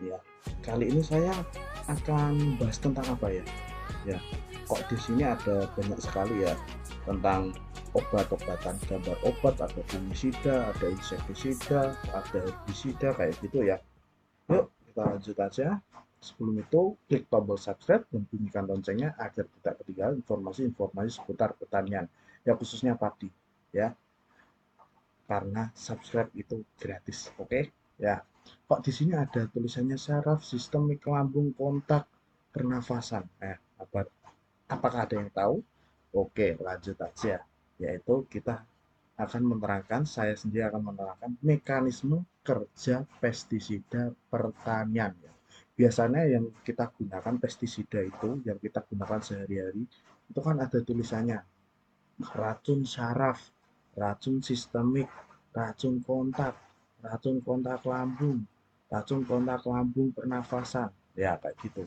Ya, kali ini saya akan bahas tentang apa ya? Ya, kok di sini ada banyak sekali ya tentang obat-obatan, gambar obat, ada fungisida, ada insektisida, ada herbisida kayak gitu ya. Yuk, kita lanjut aja. Sebelum itu, klik tombol subscribe dan bunyikan loncengnya agar tidak ketinggalan informasi-informasi seputar pertanian, ya khususnya padi, ya. Karena subscribe itu gratis, oke? Ya. Kok di sini ada tulisannya saraf, sistemik, lambung, kontak, pernafasan. Apakah ada yang tahu? Oke, lanjut aja. Yaitu kita akan menerangkan, saya sendiri akan menerangkan mekanisme kerja pestisida pertanian. Ya. Biasanya yang kita gunakan pestisida itu, yang kita gunakan sehari-hari, itu kan ada tulisannya racun saraf, racun sistemik, racun kontak lambung, racun kontak lambung pernafasan. Ya, kayak gitu.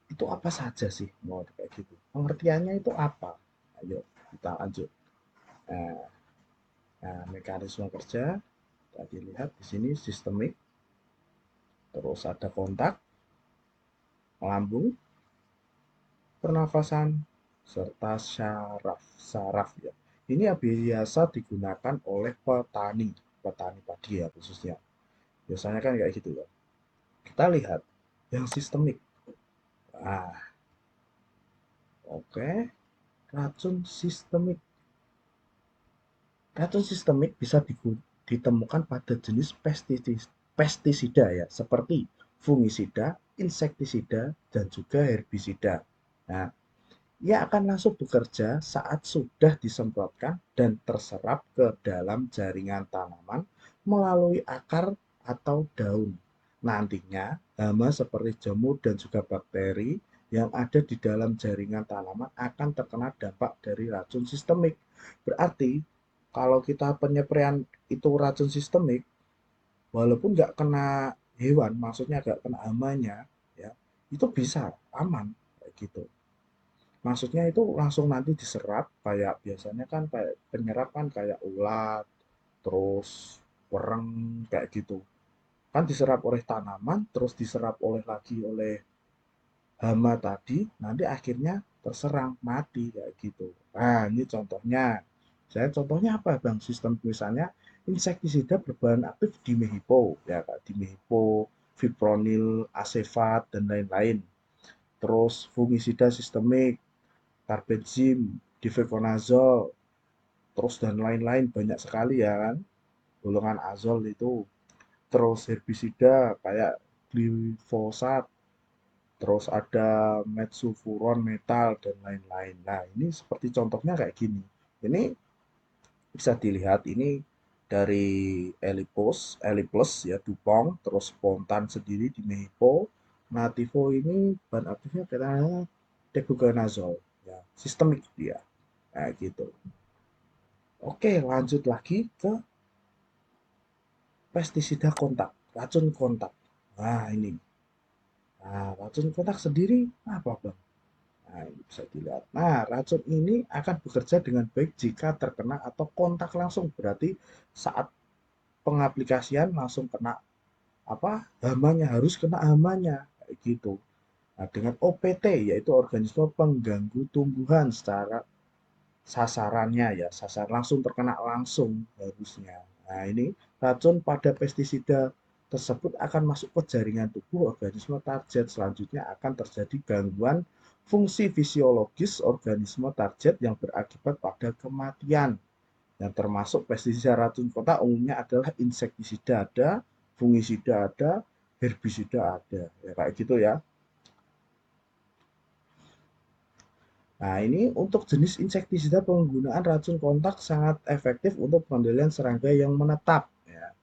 Itu apa saja sih mau kayak gitu? Pengertiannya itu apa? Ayo kita lanjut. Nah, mekanisme kerja tadi lihat di sini sistemik, terus ada kontak, lambung, pernafasan, serta syaraf. Saraf ya. Ini yang biasa digunakan oleh petani, petani padi ya khususnya. Biasanya kan kayak gitu ya. Kita lihat yang sistemik. Ah, oke. Racun sistemik. Racun sistemik bisa ditemukan pada jenis pestisida ya, seperti fungisida, insektisida, dan juga herbisida. Nah, ia akan langsung bekerja saat sudah disemprotkan dan terserap ke dalam jaringan tanaman melalui akar atau daun. Nantinya, hama seperti jamur dan juga bakteri yang ada di dalam jaringan tanaman akan terkena dampak dari racun sistemik. Berarti, kalau kita penyepraian itu racun sistemik, walaupun nggak kena hewan, maksudnya nggak kena hamanya, ya, itu bisa aman kayak gitu. Maksudnya itu langsung nanti diserap kayak biasanya kan kayak penyerap kan kayak ulat, terus wereng kayak gitu. Kan diserap oleh tanaman, terus diserap oleh hama tadi, nanti akhirnya terserang mati kayak gitu. Nah, ini contohnya. Saya contohnya apa, Bang? Sistem misalnya insektisida berbahan aktif dimehipo, ya Kak, dimehipo, fipronil, asefat dan lain-lain. Terus fungisida sistemik, carbenzim, difeconazole, terus dan lain-lain banyak sekali ya kan. Golongan azol itu. Terus herbisida kayak glifosat, terus ada metsulfuron metal dan lain-lain. Nah, ini seperti contohnya kayak gini. Ini bisa dilihat ini dari Eliplus ya Dupont, terus Spontan sendiri di Mexico. Nativo ini bahan aktifnya katanya tebuconazole ya, sistemik dia. Nah, gitu. Oke, lanjut lagi ke pestisida kontak, racun kontak. Nah, ini. Nah, racun kontak sendiri apa, Bang? Nah, ini bisa dilihat. Nah, racun ini akan bekerja dengan baik jika terkena atau kontak langsung. Berarti saat pengaplikasian langsung kena apa? Hamanya, harus kena hamanya. Kayak gitu. Nah, dengan OPT yaitu organisme pengganggu tumbuhan secara sasarannya ya, sasar langsung terkena langsung harusnya. Nah, ini racun pada pestisida tersebut akan masuk ke jaringan tubuh organisme target. Selanjutnya akan terjadi gangguan fungsi fisiologis organisme target yang berakibat pada kematian. Yang termasuk pestisida racun kota umumnya adalah insektisida ada, fungisida ada, herbisida ada. Ya kayak gitu ya. Nah, ini untuk jenis insektisida penggunaan racun kontak sangat efektif untuk pengendalian serangga yang menetap ya,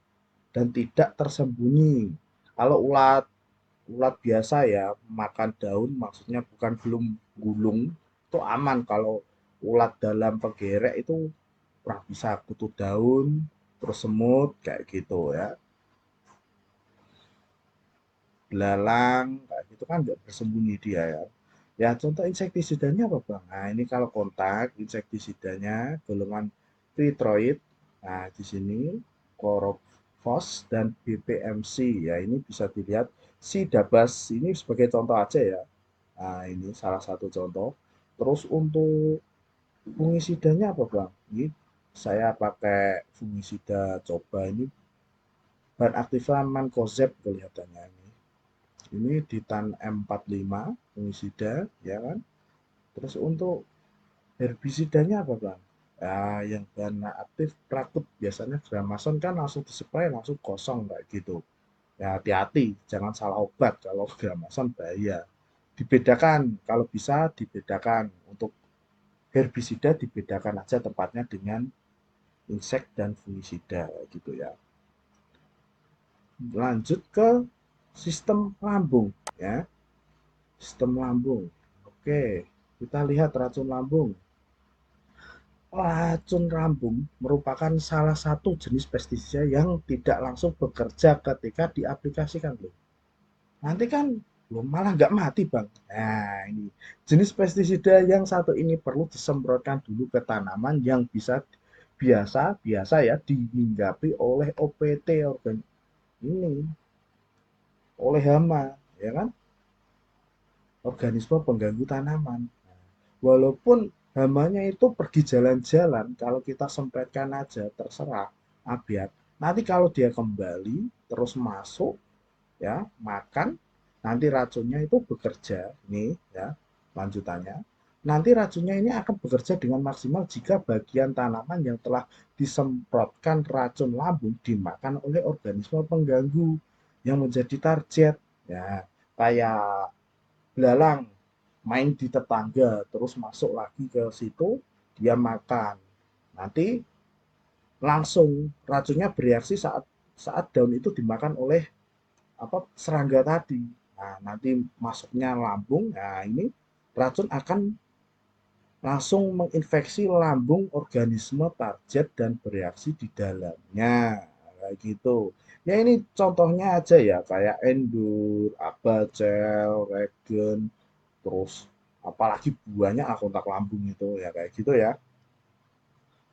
dan tidak tersembunyi. Kalau ulat ulat biasa ya makan daun, maksudnya bukan belum gulung, itu aman. Kalau ulat dalam pegerek itu kurang bisa kutu daun, terus semut kayak gitu ya. Belalang kayak gitu kan nggak bersembunyi dia ya. Ya, contoh insektisidanya apa, Bang? Nah, ini kalau kontak insektisidanya golongan pitroid. Nah, di sini host dan BPMC ya. Ini bisa dilihat Sidabas ini sebagai contoh aja ya. Nah, ini salah satu contoh. Terus untuk fungisidanya apa Bang? Ini saya pakai fungisida coba ini bahan aktifnya mancozeb kelihatannya ini. Ini Ditan M45 fungisida ya kan. Terus untuk herbisidanya apa Bang? Ya, yang bahan aktif Prakup biasanya Gramason kan langsung dispray langsung kosong kayak gitu. Ya hati-hati, jangan salah obat kalau Gramason bahaya. Dibedakan, kalau bisa dibedakan untuk herbisida dibedakan aja tempatnya dengan insek dan fungisida gitu ya. Lanjut ke sistem lambung ya. Sistem lambung. Oke, kita lihat racun lambung. Racun lambung merupakan salah satu jenis pestisida yang tidak langsung bekerja ketika diaplikasikan loh. Nanti kan loh, malah nggak mati bang. Nah ini jenis pestisida yang satu ini perlu disemprotkan dulu ke tanaman yang biasa ya dihinggapi oleh OPT ini oleh hama ya kan, organisme pengganggu tanaman. Walaupun hamanya itu pergi jalan-jalan, kalau kita sempretkan aja terserah abiat. Nanti kalau dia kembali terus masuk ya makan, nanti racunnya itu bekerja nih ya lanjutannya. Nanti racunnya ini akan bekerja dengan maksimal jika bagian tanaman yang telah disemprotkan racun lambung dimakan oleh organisme pengganggu yang menjadi target ya, kayak belalang main di tetangga terus masuk lagi ke situ dia makan, nanti langsung racunnya bereaksi saat saat daun itu dimakan oleh apa serangga tadi. Nah, nanti masuknya lambung. Nah, ini racun akan langsung menginfeksi lambung organisme target dan bereaksi di dalamnya. Kayak gitu. Ya ini contohnya aja ya kayak endur, abacel, regen, terus apalagi buahnya kontak lambung itu ya kayak gitu ya.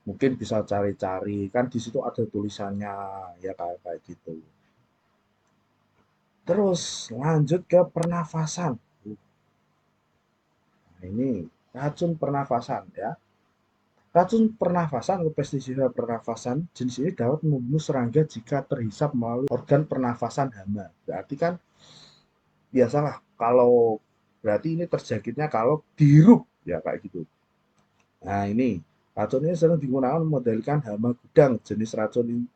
Mungkin bisa cari-cari kan di situ ada tulisannya ya kayak kayak gitu. Terus lanjut ke pernafasan. Nah, ini racun pernafasan ya. Racun pernafasan atau pestisida pernafasan jenis ini dapat membunuh serangga jika terhisap melalui organ pernafasan hama. Berarti kan biasalah kalau berarti ini terjangkitnya kalau dihirup ya kayak gitu. Nah ini racun ini sering digunakan memodalkan hama gudang. Jenis racun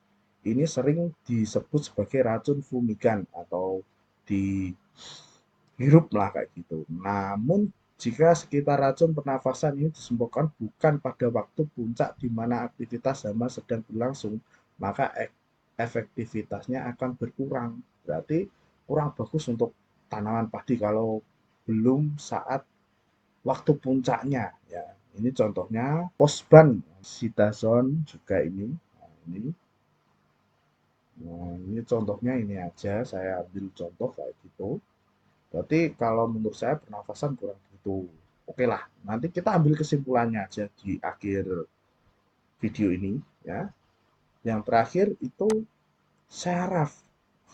ini sering disebut sebagai racun fumigan atau dihirup lah kayak gitu. Namun jika sekitar racun pernafasan ini disemprotkan bukan pada waktu puncak di mana aktivitas hama sedang berlangsung, maka efektivitasnya akan berkurang. Berarti kurang bagus untuk tanaman padi kalau belum saat waktu puncaknya. Ya, ini contohnya posban, sitazon juga ini. Ini contohnya ini aja, saya ambil contoh kayak gitu. Berarti kalau menurut saya pernafasan kurang gitu. Oke lah, nanti kita ambil kesimpulannya aja di akhir video ini ya. Yang terakhir itu saraf.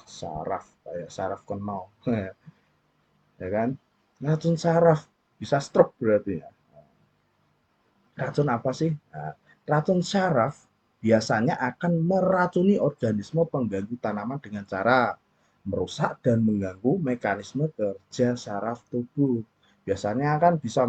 Saraf kayak saraf kenal. Ya kan? Racun saraf bisa stroke berarti ya. Racun apa sih? Nah, racun saraf biasanya akan meracuni organisme pengganggu tanaman dengan cara merusak dan mengganggu mekanisme kerja saraf tubuh. Biasanya kan bisa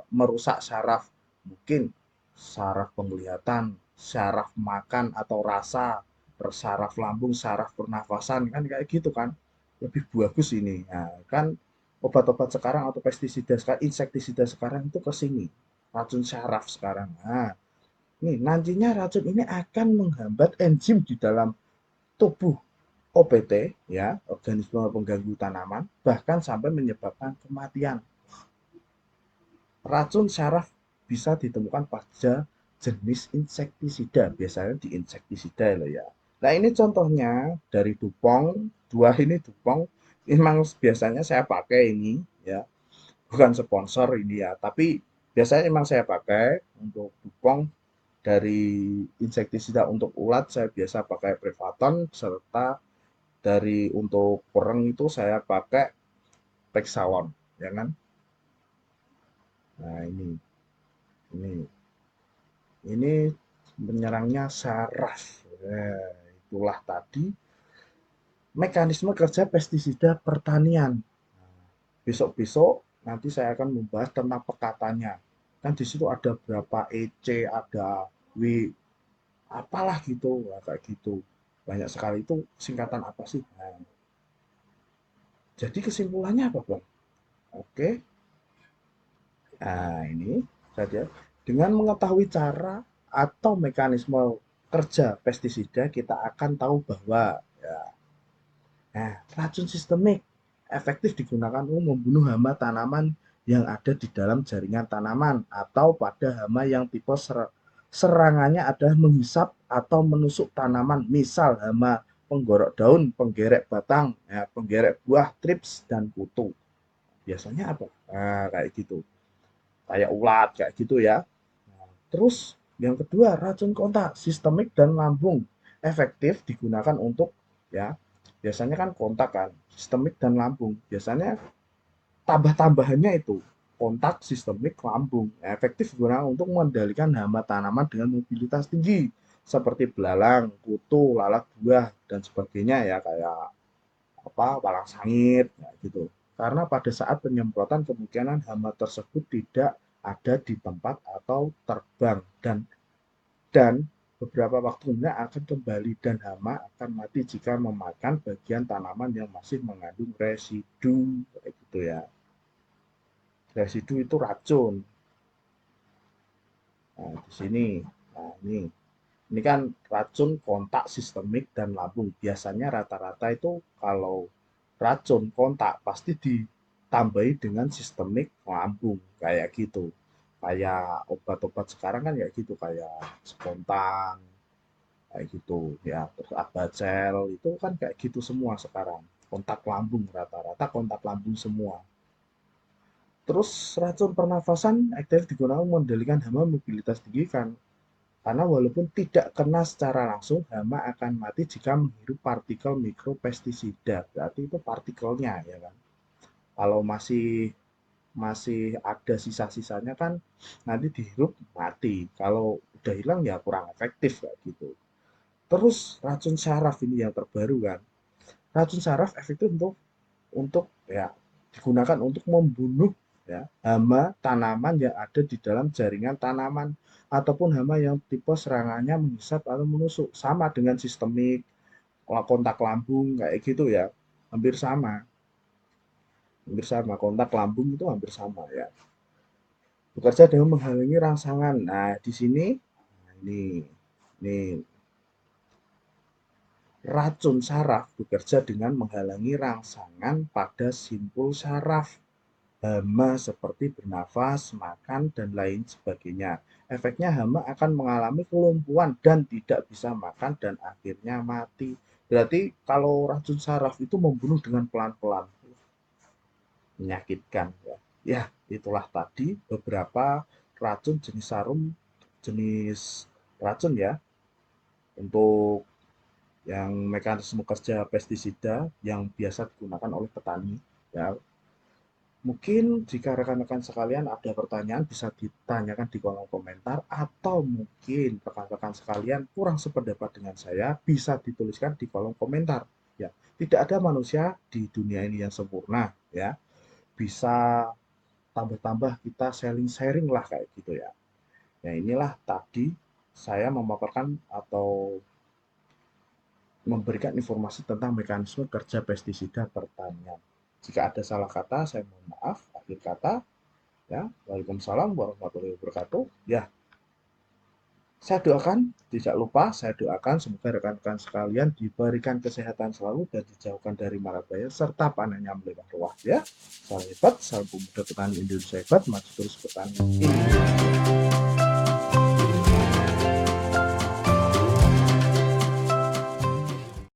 merusak saraf, mungkin saraf penglihatan, saraf makan atau rasa, saraf lambung, saraf pernafasan, kan kayak gitu kan. Lebih bagus ini. Nah, kan obat-obat sekarang atau pestisida sekarang, insektisida sekarang itu ke sini. Racun saraf sekarang. Nah, nih nantinya racun ini akan menghambat enzim di dalam tubuh OPT ya, organisme pengganggu tanaman, bahkan sampai menyebabkan kematian. Racun saraf bisa ditemukan pada jenis insektisida, biasanya di insektisida loh ya. Nah ini contohnya dari Dupont, dua ini Dupont, memang biasanya saya pakai ini ya, bukan sponsor ini ya, tapi biasanya memang saya pakai untuk Dupont Dari insektisida untuk ulat saya biasa pakai Prevaton, serta dari untuk pereng itu saya pakai Pexawon, ya kan? Nah, ini ini menyerangnya saraf. Nah, itulah tadi mekanisme kerja pestisida pertanian. Besok-besok nanti saya akan membahas tentang pekatannya. Kan di situ ada berapa EC, ada W, apalah gitu, nah, kayak gitu. Banyak sekali itu singkatan apa sih? Nah, jadi kesimpulannya apa, Bang? Oke, nah ini saja. Dengan mengetahui cara atau mekanisme kerja pestisida, kita akan tahu bahwa ya, nah, racun sistemik efektif digunakan untuk membunuh hama tanaman yang ada di dalam jaringan tanaman atau pada hama yang tipe serangannya adalah menghisap atau menusuk tanaman, misal hama penggorok daun, penggerek batang, ya, penggerek buah, trips, dan kutu. Biasanya apa? Nah, kayak gitu. Kayak ulat, kayak gitu ya. Nah, terus yang kedua, racun kontak sistemik dan lambung efektif digunakan untuk ya biasanya kan kontak kan sistemik dan lambung. Biasanya tambah-tambahannya itu kontak sistemik lambung efektif digunakan untuk mengendalikan hama tanaman dengan mobilitas tinggi seperti belalang, kutu, lalat buah dan sebagainya ya kayak apa walang sangit ya, gitu. Karena pada saat penyemprotan kemungkinan hama tersebut tidak ada di tempat atau terbang dan beberapa waktunya akan kembali dan hama akan mati jika memakan bagian tanaman yang masih mengandung residu kayak gitu ya. Residu itu racun. Nah, di sini. Nah, ini kan racun kontak sistemik dan lambung. Biasanya rata-rata itu kalau racun kontak pasti ditambahi dengan sistemik lambung kayak gitu. Kayak obat-obat sekarang kan kayak gitu kayak spontan kayak gitu ya. Terus Abacel itu kan kayak gitu semua sekarang. Kontak lambung rata-rata kontak lambung semua. Terus racun pernafasan aktif digunakan mengendalikan hama mobilitas tinggi kan. Karena walaupun tidak kena secara langsung, hama akan mati jika menghirup partikel mikropestisida. Berarti itu partikelnya ya kan. Kalau masih masih ada sisa-sisanya kan nanti dihirup mati. Kalau udah hilang ya kurang efektif kayak gitu. Terus racun syaraf ini yang terbaru kan. Racun syaraf efektif untuk ya digunakan untuk membunuh ya hama tanaman yang ada di dalam jaringan tanaman ataupun hama yang tipe serangannya menghisap atau menusuk sama dengan sistemik kontak lambung kayak gitu ya hampir sama kontak lambung itu hampir sama ya bekerja dengan menghalangi rangsangan. Nah di sini nah, ini racun saraf bekerja dengan menghalangi rangsangan pada simpul saraf hama seperti bernafas, makan, dan lain sebagainya. Efeknya hama akan mengalami kelumpuhan dan tidak bisa makan dan akhirnya mati. Berarti kalau racun saraf itu membunuh dengan pelan-pelan, menyakitkan ya. Ya, itulah tadi beberapa racun jenis sarum, jenis racun ya untuk yang mekanisme kerja pestisida yang biasa digunakan oleh petani ya. Mungkin jika rekan-rekan sekalian ada pertanyaan bisa ditanyakan di kolom komentar atau mungkin rekan-rekan sekalian kurang sependapat dengan saya bisa dituliskan di kolom komentar ya. Tidak ada manusia di dunia ini yang sempurna ya. Bisa tambah-tambah kita sharing-sharing lah kayak gitu ya. Ya inilah tadi saya memaparkan atau memberikan informasi tentang mekanisme kerja pestisida pertanian. Jika ada salah kata, saya mohon maaf. Akhir kata, ya, waalaikumsalam warahmatullahi wabarakatuh. Ya, saya doakan, tidak lupa saya doakan semoga rekan-rekan sekalian diberikan kesehatan selalu dan dijauhkan dari mara bahaya serta panennya melimpah ruah ya. Salam hebat, salam pemuda petani Indonesia hebat, maju terus petani Indonesia.